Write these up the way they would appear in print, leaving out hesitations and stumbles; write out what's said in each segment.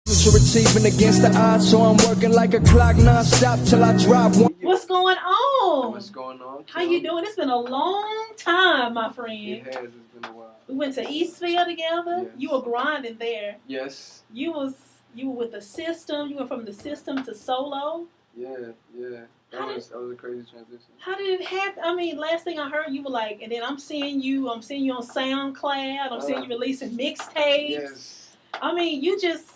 Achieving against the odds, so I'm working like a clock non-stop till I drop one. What's going on? What's going on? How you doing? It's been a long time, my friend. It has. It's been a while. We went to Eastville together. Yes. You were grinding there. Yes. You were with the system. You went from the system to solo. Yeah. That was a crazy transition. How did it happen? I mean, last thing I heard, you were like, and then I'm seeing you on SoundCloud. I'm seeing you releasing mixtapes. Yes. I mean, you just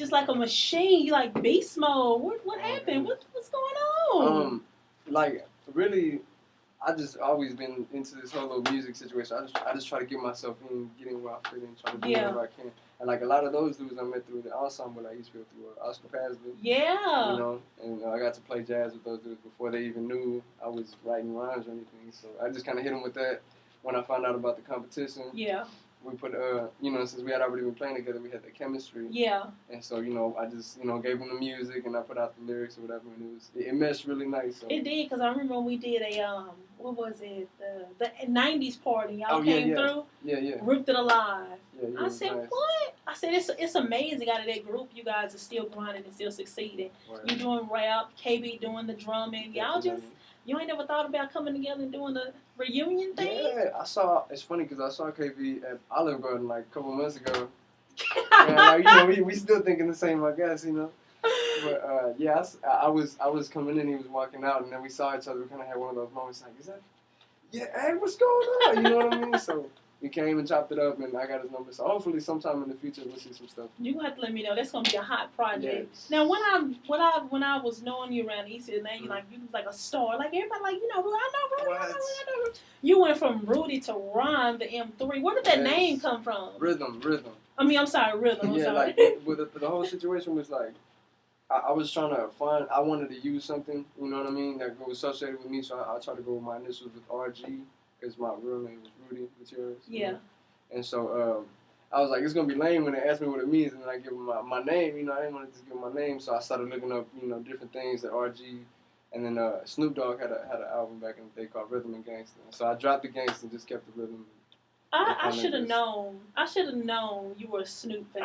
like a machine. You like beast mode. What happened? What's going on? Like really, I just always been into this whole little music situation. I just try to get myself in, getting where I fit in, trying to do whatever I can. And like a lot of those dudes I met through the ensemble I used to feel through Oscar Pasley. Yeah. You know, and I got to play jazz with those dudes before they even knew I was writing rhymes or anything. So I just kind of hit them with that when I found out about the competition. Yeah. We put, since we had already been playing together, we had that chemistry. Yeah. And so, I just, gave them the music and I put out the lyrics or whatever, and it meshed really nice. So. It did, because I remember when we did what was it, the 90s party, y'all came through? Yeah. Ripped It Alive. Yeah, I said, nice. what? I said, it's amazing out of that group. You guys are still grinding and still succeeding. Right. You doing rap, KB doing the drumming. Y'all just, you ain't never thought about coming together and doing the reunion thing? Yeah, it's funny because I saw KB at Olive Garden like a couple months ago. And we still thinking the same, I guess, But I was coming in, he was walking out, and then we saw each other. We kind of had one of those moments like, is that? Yeah, hey, what's going on? You know what I mean? So we came and chopped it up, and I got his number. So hopefully, sometime in the future, we'll see some stuff. You gonna have to let me know. That's gonna be a hot project. Yes. Now, when I was knowing you around East Atlanta, you was like a star. Like everybody, like I know Rudy. You went from Rudy to Ron, the M3. Where did that name come from? Rhythm. I mean, I'm sorry, Rhythm. I'm sorry. Like the whole situation was like. I was trying to I wanted to use something, you know what I mean, that was associated with me, so I tried to go with my initials with RG, because my real name was Rudy Gutierrez. Yeah. And so I was like, it's going to be lame when they ask me what it means, and then I give them my name, I didn't want to just give them my name, so I started looking up, different things that RG, and then Snoop Dogg had an album back in the day called Rhythm and Gangsta, so I dropped the Gangsta and just kept the Rhythm. I should have known. I should have known you were a Snoop fan.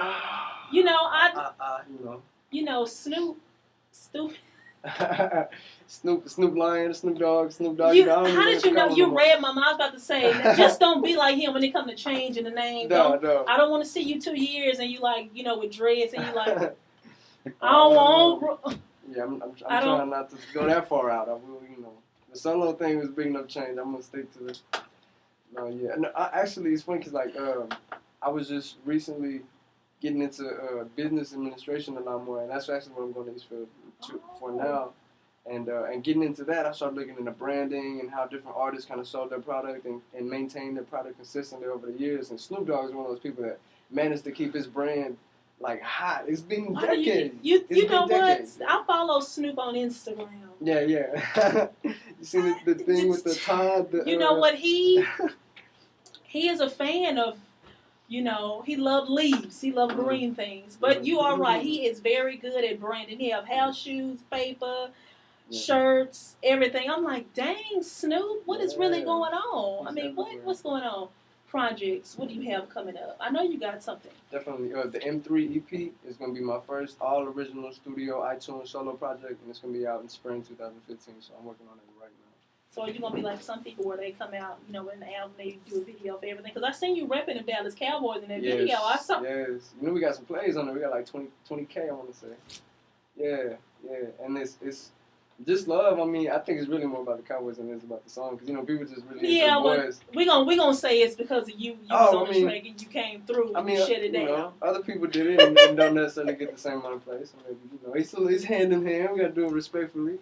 Snoop. Snoop Lion, Snoop Dogg. How did you know? You read my mind. I was about to say, just don't be like him when it comes to changing the name. No. I don't want to see you 2 years and you like, with dreads and you like, I don't want. Yeah, I'm trying not to go that far out. I will, The solo thing was big enough change. I'm gonna stick to this. No, actually, it's funny because I was just recently getting into business administration a lot more, and that's actually what I'm going to East Field for now. And getting into that, I started looking into branding and how different artists kind of sold their product and maintained their product consistently over the years. And Snoop Dogg is one of those people that managed to keep his brand like hot. It's been decades. You know what? I follow Snoop on Instagram. Yeah. You see the thing with the Todd? You know what? He is a fan of. He loved leaves. He loved green things. But you are right. He is very good at branding. He have house shoes, paper, shirts, everything. I'm like, dang, Snoop, what is really going on? I mean, what's going on? Projects, what do you have coming up? I know you got something. Definitely. The M3 EP is going to be my first all-original studio iTunes solo project, and it's going to be out in spring 2015, so I'm working on it right now. So are you going to be like some people where they come out, in the album, they do a video for everything? Because I seen you repping the Dallas Cowboys in that video. I saw. Yes. We got some plays on it. We got like 20K, I want to say. Yeah. And it's just love. I mean, I think it's really more about the Cowboys than it is about the song. Because, people just really into the boys. We gonna say it's because of you. You was on the track and you came through and you shut it down. Other people did it and don't necessarily get the same amount of play. So maybe, it's hand in hand. We got to do it respectfully.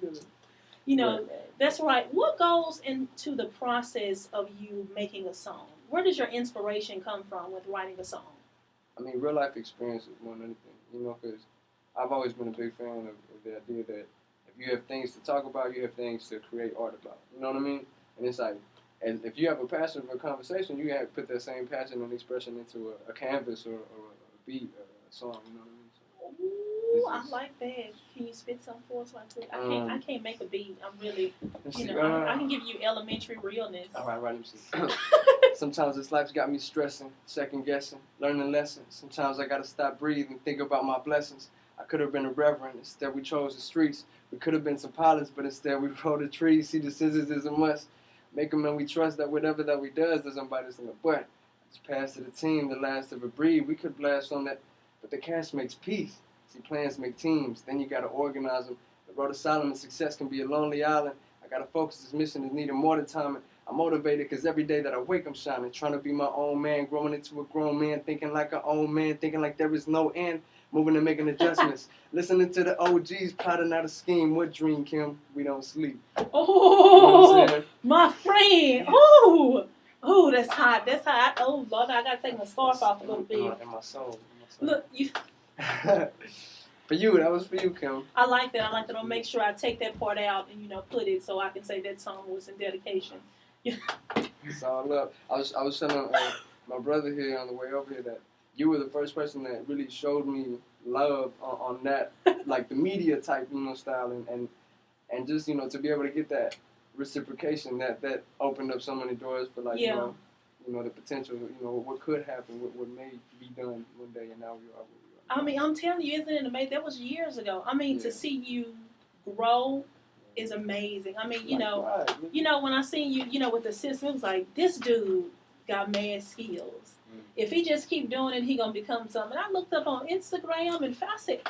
That's right. What goes into the process of you making a song? Where does your inspiration come from with writing a song? I mean, real life experiences more than anything, because I've always been a big fan of the idea that if you have things to talk about, you have things to create art about. You know what I mean? And it's like, and if you have a passion for a conversation, you have to put that same passion and expression into a canvas or a beat or a song, you know what I mean? Ooh, I like that. Can you spit something for us right quick? I can't make a beat. I'm really, I can give you elementary realness. All right, let me see. Sometimes this life's got me stressing, second guessing, learning lessons. Sometimes I gotta stop, breathe, and think about my blessings. I could have been a reverend, instead we chose the streets. We could have been some pilots, but instead we rode the trees. See, the scissors is a must. Make 'em and we trust that whatever that we does doesn't bite us in the butt. Just pass to the team, the last of a breed. We could blast on that, but the cash makes peace. See, plans make teams. Then you gotta organize them. The road to Solomon success can be a lonely island. I gotta focus. This mission is needing more than time. I'm motivated because every day that I wake, I'm shining. Trying to be my own man, growing into a grown man, thinking like an old man, thinking like there is no end, moving and making adjustments. Listening to the OGs, plotting out a scheme. What dream, Kim? We don't sleep. Oh, you know my friend. Oh, that's hot. That's hot. Oh, Lord, I got to take my scarf off a little bit. In my soul. Look, you. For you, that was for you, Kim. I like that. I'll make sure I take that part out and, put it so I can say that song was in dedication. It's all up. I was telling my brother here on the way over here that you were the first person that really showed me love on that, like the media type, style, and just, to be able to get that reciprocation that opened up so many doors for like, the potential, what could happen, what may be done one day, and now we are where we are. I mean, I'm telling you, isn't it amazing? That was years ago. I mean, to see you grow is amazing. I mean, when I seen you, with the system, it was like, this dude got mad skills. If he just keep doing it, he gonna become something. I looked up on Instagram and I said,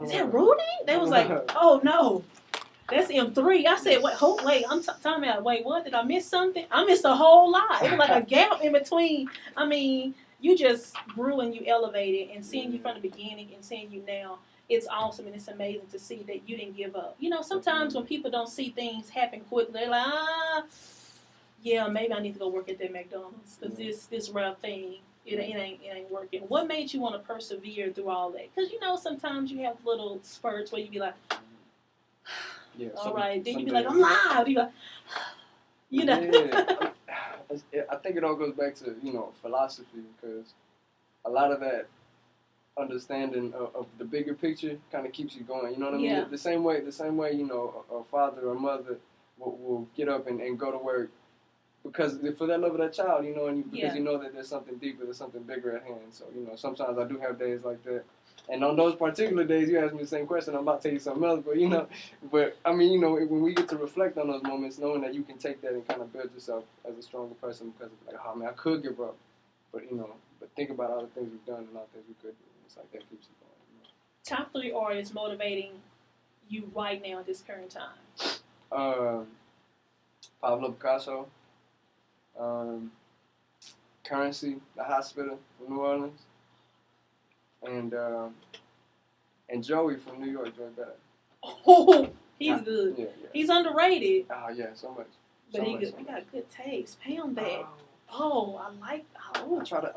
is that Rudy? They was like, oh no, that's M3. I said, wait, I'm talking about, what, did I miss something? I missed a whole lot. It was like a gap in between. I mean, you just grew and you elevated, and seeing you from the beginning and seeing you now, it's awesome and it's amazing to see that you didn't give up. Sometimes when people don't see things happen quickly, they're like, yeah, maybe I need to go work at that McDonald's because this rap thing, it ain't working. What made you want to persevere through all that? Because sometimes you have little spurts where you be like, all right, then you be like, I'm live. You Yeah. I think it all goes back to philosophy, because a lot of that understanding of the bigger picture kind of keeps you going. You know what I mean? The same way a father or mother will get up and go to work because for that love of that child, and because you know that there's something deeper, there's something bigger at hand. So sometimes I do have days like that. And on those particular days, you ask me the same question, I'm about to tell you something else. But I mean, when we get to reflect on those moments, knowing that you can take that and kind of build yourself as a stronger person, because it's like, oh man, I could give up, but but think about all the things we've done and all the things we could do. It's like that keeps you going. Top 3 artists motivating you right now at this current time. Pablo Picasso, Currency, The Hospital from New Orleans. And Joey from New York, Joey Badass. Oh, he's good. Yeah. He's underrated. Oh yeah, so much. But he got good taste. Pay him that. Oh, I like. Oh. I'm trying to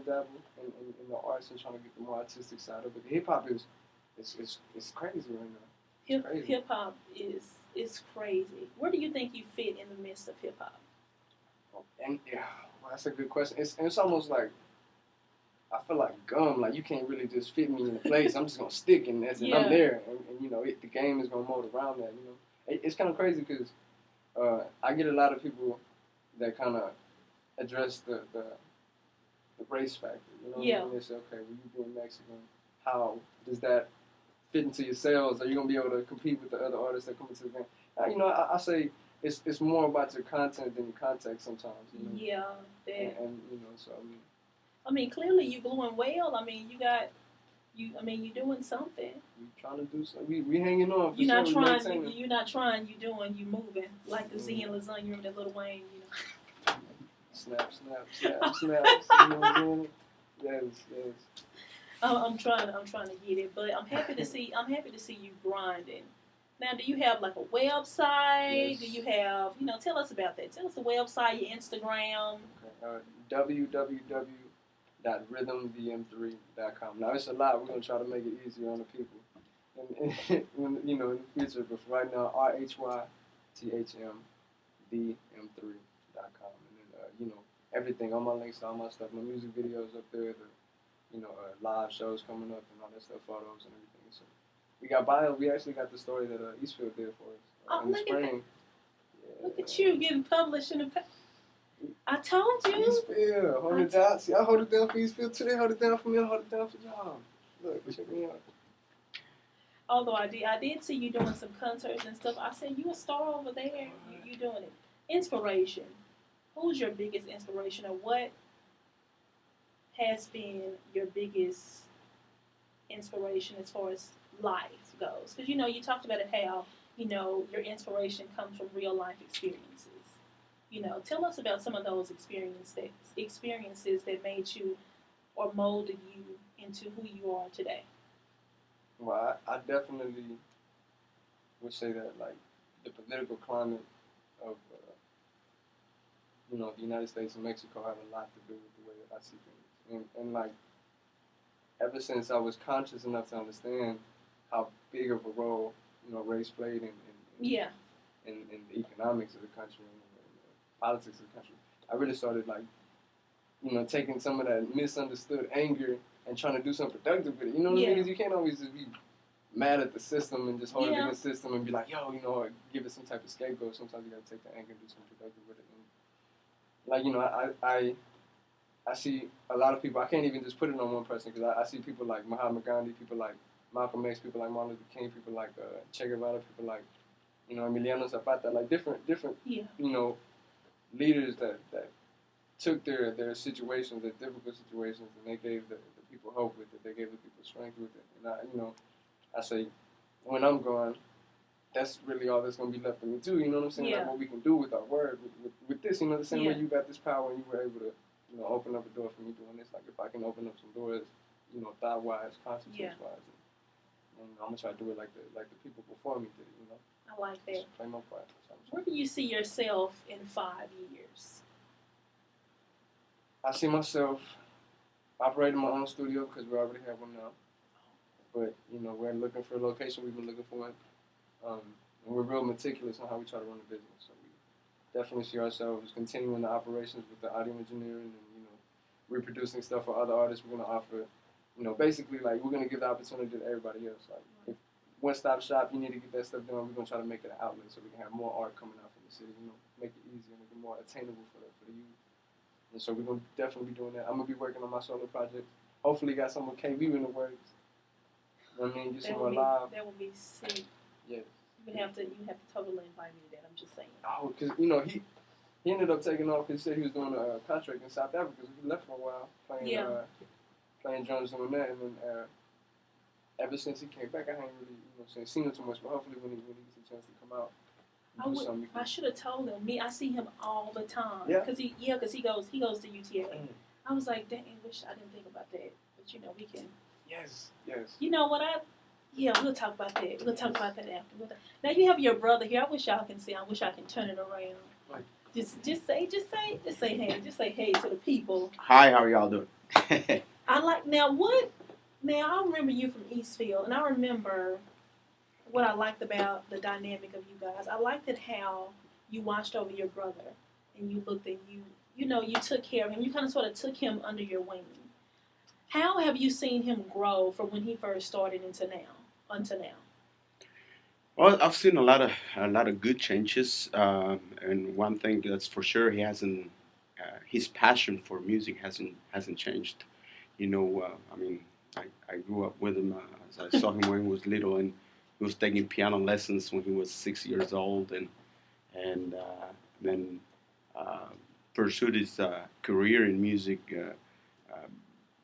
dabble in the arts and trying to get the more artistic side of it. Hip hop is crazy right now. Hip hop is crazy. Where do you think you fit in the midst of hip hop? And that's a good question. It's almost like, I feel like gum. Like you can't really just fit me in a place. I'm just gonna stick, and I'm there, and the game is gonna mold around that. It's kind of crazy because I get a lot of people that kind of address the race factor. What I mean? They say, okay, well, you being Mexican, how does that fit into your sales? Are you gonna be able to compete with the other artists that come into the game? I say it's more about your content than your context sometimes. Yeah. And so I mean, clearly you're doing well. I mean, you're doing something. We trying to do something. We hanging on. You're not trying. You're not trying. You're doing. You moving like the Z and lasagna. You remember that Lil Wayne? Snap. You know what I'm saying? Yes. I'm trying to get it, but I'm happy to see. You grinding. Now, do you have like a website? Yes. Do you have? Tell us about that. Tell us the website, your Instagram. www.rhythmvm3.com. Now it's a lot. We're gonna try to make it easier on the people, and in the future. But for right now, RHYTHMVM3.com, and then everything, all my links, all my stuff, my music videos up there, the live shows coming up and all that stuff, photos and everything. So we got bio. We actually got the story that Eastfield did for us in the spring. Look at you getting published in the. I told you. Freestyle, hold it down. See, I hold it down for Freestyle too. They hold it down for me. I hold it down for y'all. Look, check me out. Although I did see you doing some concerts and stuff. I said you a star over there. You doing it. Inspiration. Who's your biggest inspiration, or what has been your biggest inspiration as far as life goes? Because you talked about it how your inspiration comes from real life experiences. Tell us about some of those experiences that made you or molded you into who you are today. Well, I definitely would say that, like, the political climate of, the United States and Mexico have a lot to do with the way that I see things. And like, ever since I was conscious enough to understand how big of a role, race played Yeah. in the economics of the country and the politics of the country, I really started, like, taking some of that misunderstood anger and trying to do something productive with it. You know what I mean? Because you can't always just be mad at the system and just hold it against the system and be like, yo, give it some type of scapegoat. Sometimes you got to take the anger and do something productive with it. And, like, I see a lot of people. I can't even just put it on one person because I see people like Muhammad Gandhi, people like Malcolm X, people like Martin Luther King, people like Che Guevara, people like, Emiliano Zapata, like different leaders that took their situations, their difficult situations, and they gave the people hope with it. They gave the people strength with it. And I say, when I'm gone, that's really all that's going to be left of me too. You know what I'm saying? Yeah. Like what we can do with our word, with this. The same way you got this power and you were able to, open up a door for me doing this. Like if I can open up some doors, thought-wise, consciousness-wise, and I'm gonna try to do it like the people before me did it. I like that. Just play my part. Where do you see yourself in 5 years? I see myself operating my own studio because we already have one now. But, we're looking for a location. We've been looking for one. And we're real meticulous on how we try to run the business. So we definitely see ourselves continuing the operations with the audio engineering and, reproducing stuff for other artists. We're going to offer, basically, like, we're going to give the opportunity to everybody else. Like, if one-stop shop, you need to get that stuff done, we're going to try to make it an outlet so we can have more art coming out from the city, make it easier, make it more attainable for the youth. And so we're going to definitely be doing that. I'm going to be working on my solo project. Hopefully got some with KB in the works. You know what I mean? Get some more live. That would be sick. Yes. You have to totally invite me to that. I'm just saying. Oh, because, he ended up taking off. He said he was doing a contract in South Africa. So he left for a while playing drums doing that. And then ever since he came back, I haven't really, seen him too much. But hopefully when he gets a chance to come out, I should have told him. I see him all the time. Yeah. Because he goes to UTA. I was like, dang, wish I didn't think about that. But we can. Yes. You know what we'll talk about that. We'll talk about that after. Now you have your brother here. I wish y'all can see. I wish I can turn it around. Right. Just say hey. Just say hey to the people. Hi, how are y'all doing? Now I remember you from Eastfield, and I remember what I liked about the dynamic of you guys. I liked it how you watched over your brother, and you looked and you took care of him. You kind of sort of took him under your wing. How have you seen him grow from when he first started until now? Well, I've seen a lot of good changes, and one thing that's for sure, he hasn't. His passion for music hasn't changed. I grew up with him. I saw him when he was little, and he was taking piano lessons when he was 6 years old, and then pursued his career in music.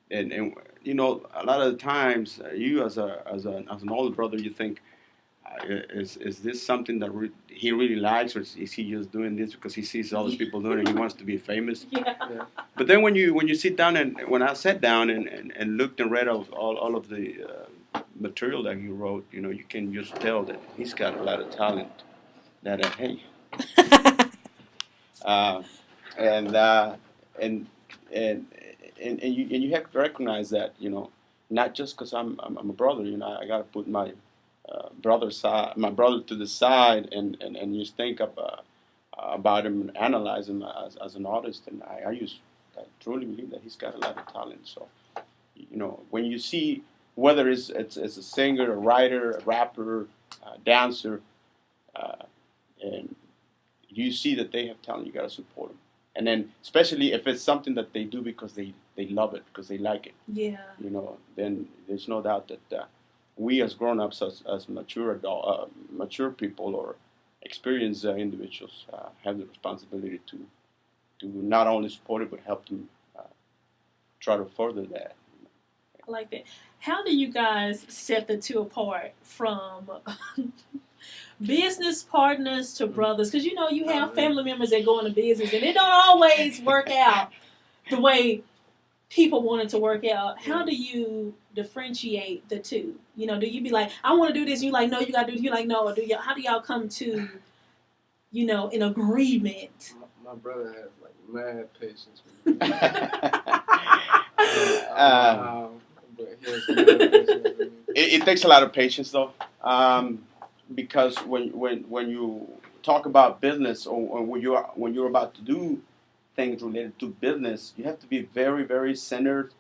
And a lot of the times, you as an older brother, you think, is this something that he really likes, or is he just doing this because he sees all these people doing it and he wants to be famous? Yeah. But then when you sit down when I sat down and looked and read all of the material that he wrote, you can just tell that he's got a lot of talent. That hey, and you have to recognize that, not just because I'm a brother, I got to put my brother to the side and just think about him and analyze him as an artist. And I truly believe that he's got a lot of talent. So, when you see whether it's a singer, a writer, a rapper, a dancer, and you see that they have talent, you got to support them. And then especially if it's something that they do because they love it, because they like it, Yeah. you know, then there's no doubt that we as grown-ups, as mature people or experienced individuals have the responsibility to not only support it but help them try to further that. I like that. How do you guys set the two apart from business partners to brothers? Because you know you have family members that go into business and it don't always work out the way people want it to work out. How do you differentiate the two? You know, do you be like, I want to do this, and you like, no, you gotta do this, you like, no, or how do y'all come to, you know, an agreement? My brother has like mad patience with me. But he has mad patience with me. It takes a lot of patience though, because when you talk about business or when you're about to do things related to business, you have to be very, very centered,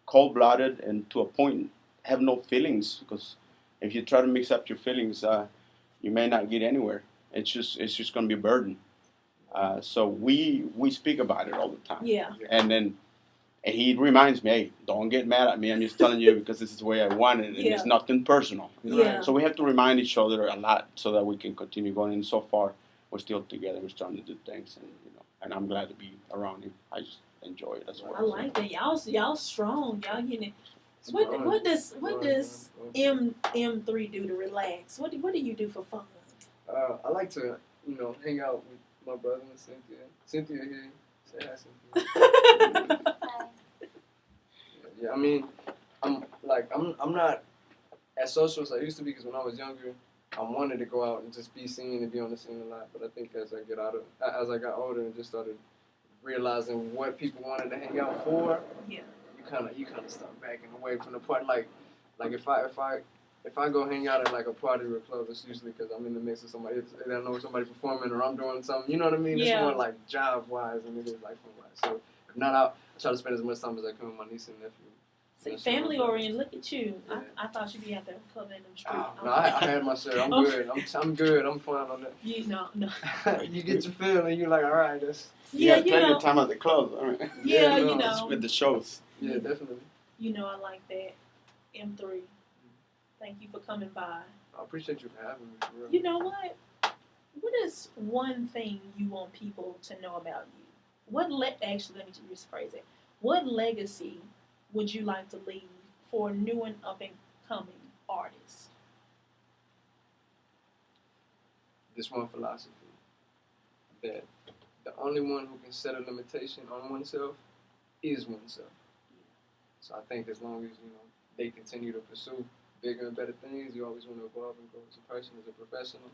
cold-blooded, and to a point have no feelings, because if you try to mix up your feelings, you may not get anywhere. It's just going to be a burden. So we speak about it all the time. Yeah. And he reminds me, hey, don't get mad at me. I'm just telling you because this is the way I want it, and it's nothing personal. Yeah. So we have to remind each other a lot so that we can continue going. And so far, we're still together. We're starting to do things, and I'm glad to be around him. I just enjoy it as well. I like that. Y'all strong. Y'all getting it. What does M3 do to relax? What do you do for fun? I like to, hang out with my brother and Cynthia. Cynthia here. Say hi, Cynthia. Yeah, I mean, I'm not as social as I used to be, because when I was younger, I wanted to go out and just be seen and be on the scene a lot. But I think as I got older and just started realizing what people wanted to hang out for, you kind of start backing away from the party. Like if I go hang out at like a party or a club, it's usually because I'm in the mix with somebody. I don't know somebody performing or I'm doing something. You know what I mean? Yeah. It's more like job wise than it is like fun wise. So if not out, I try to spend as much time as I can with my niece and nephew. See, family oriented. Look at you. Yeah. I thought you'd be out there clubbing in them streets. No, I had my share. I'm good. I'm good. I'm fine on that. No. You get your feel and you're like, all right, that's. Yeah, plenty of time at the club. I mean, with the shows. Yeah, definitely. I like that. M3. Thank you for coming by. I appreciate you for having me. For real. You know what? What is one thing you want people to know about you? Actually, let me just rephrase it. What legacy would you like to leave for new and up-and-coming artists? This one philosophy, that the only one who can set a limitation on oneself is oneself. So I think as long as, they continue to pursue bigger and better things, you always want to evolve and grow as a person, as a professional.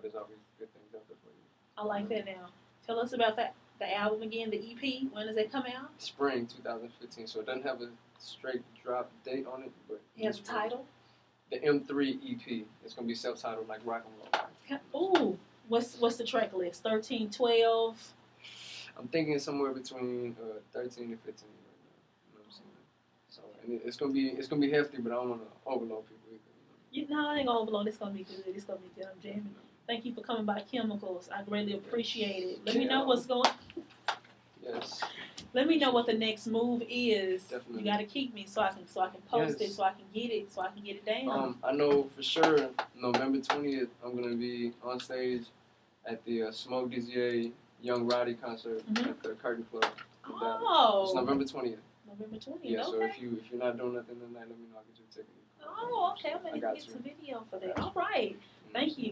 There's always good things out there for you. I like that now. Tell us about that. The album again, the EP. When does it come out? Spring 2015. So it doesn't have a straight drop date on it, but it has a title. The M3 EP. It's gonna be self-titled like rock and roll. Ooh, what's the track list? 13, 12. I'm thinking somewhere between 13 and 15 right now. You know what I'm saying? So and it's gonna be hefty, but I don't want to overload people either. No, I ain't gonna overload. It's gonna be good. It's gonna be good. I'm jamming. Thank you for coming by Chemicals. I greatly appreciate it. Let me know what's going on. Yes. Let me know what the next move is. Definitely. You gotta keep me so I can post it, so I can get it down. I know for sure November 20th I'm gonna be on stage at the Smoke DZA Young Roddy concert at the Curtain Club. Oh. It's November 20th. November 20th. Yeah. Okay. So if you're not doing nothing tonight, let me know. I'll get you a ticket. Oh, okay. I'm gonna get some video for that. All right. Thank you.